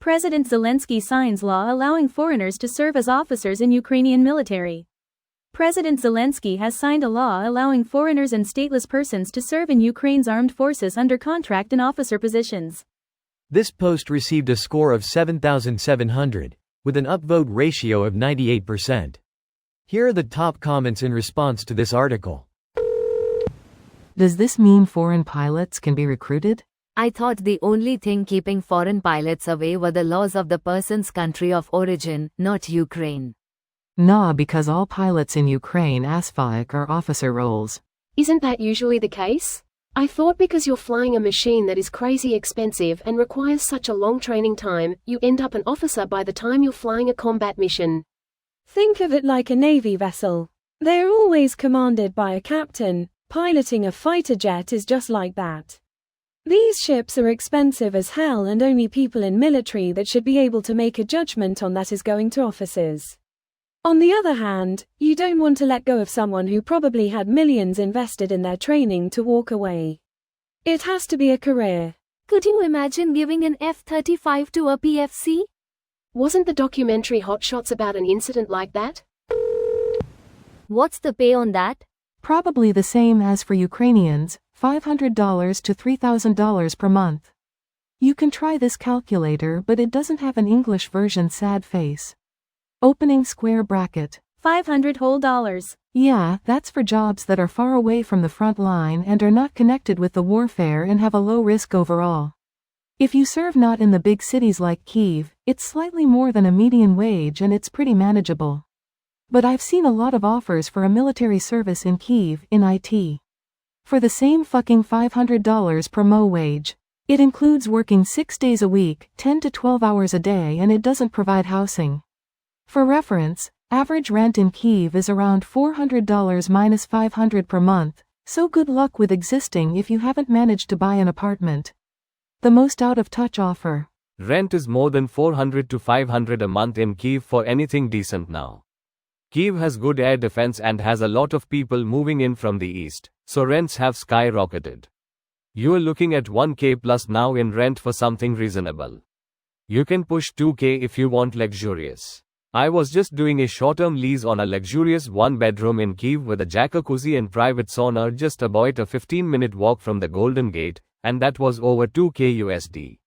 President Zelenskyy signs law allowing foreigners to serve as officers in Ukrainian military. President Zelenskyy has signed a law allowing foreigners and stateless persons to serve in Ukraine's armed forces under contract in officer positions. This post received a score of 7,700, with an upvote ratio of 98%. Here are the top comments in response to this article. Does this mean foreign pilots can be recruited? I thought the only thing keeping foreign pilots away were the laws of the person's country of origin, not Ukraine. Nah, because all pilots in Ukraine ASFIC are officer roles. Isn't that usually the case? I thought because you're flying a machine that is crazy expensive and requires such a long training time, you end up an officer by the time you're flying a combat mission. Think of it like a Navy vessel. They're always commanded by a captain. Piloting a fighter jet is just like that. These ships are expensive as hell, and only people in military that should be able to make a judgment on that is going to officers. On the other hand, you don't want to let go of someone who probably had millions invested in their training to walk away. It has to be a career. Could you imagine giving an F-35 to a PFC? Wasn't the documentary Hot Shots about an incident like that? What's the pay on that? Probably the same as for Ukrainians, $500 to $3,000 per month. You can try this calculator, but it doesn't have an English version. Sad face. Opening square bracket. $500 whole. Yeah, that's for jobs that are far away from the front line and are not connected with the warfare and have a low risk overall. If you serve not in the big cities like Kyiv, it's slightly more than a median wage and it's pretty manageable. But I've seen a lot of offers for a military service in Kyiv, in IT. For the same fucking $500 per mo wage. It includes working 6 days a week, 10 to 12 hours a day, and it doesn't provide housing. For reference, average rent in Kyiv is around $400 minus $500 per month, so good luck with existing if you haven't managed to buy an apartment. The most out-of-touch offer. Rent is more than $400 to $500 a month in Kyiv for anything decent now. Kyiv has good air defense and has a lot of people moving in from the east, so rents have skyrocketed. You are looking at $1,000 plus now in rent for something reasonable. You can push $2,000 if you want luxurious. I was just doing a short-term lease on a luxurious one-bedroom in Kyiv with a jacuzzi and private sauna just about a 15-minute walk from the Golden Gate, and that was over $2,000 USD.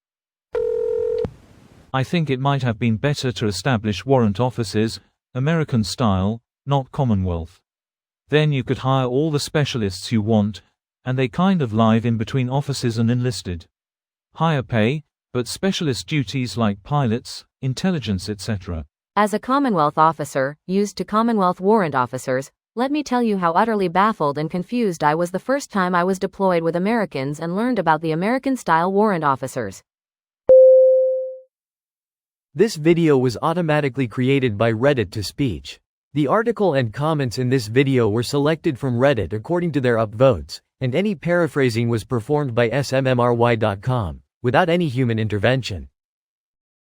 I think it might have been better to establish warrant offices, American style, not Commonwealth. Then you could hire all the specialists you want, and they kind of live in between officers and enlisted. Higher pay, but specialist duties like pilots, intelligence, etc. As a Commonwealth officer, used to Commonwealth warrant officers, let me tell you how utterly baffled and confused I was the first time I was deployed with Americans and learned about the American-style warrant officers. This video was automatically created by Reddit to speech. The article and comments in this video were selected from Reddit according to their upvotes, and any paraphrasing was performed by smmry.com, without any human intervention.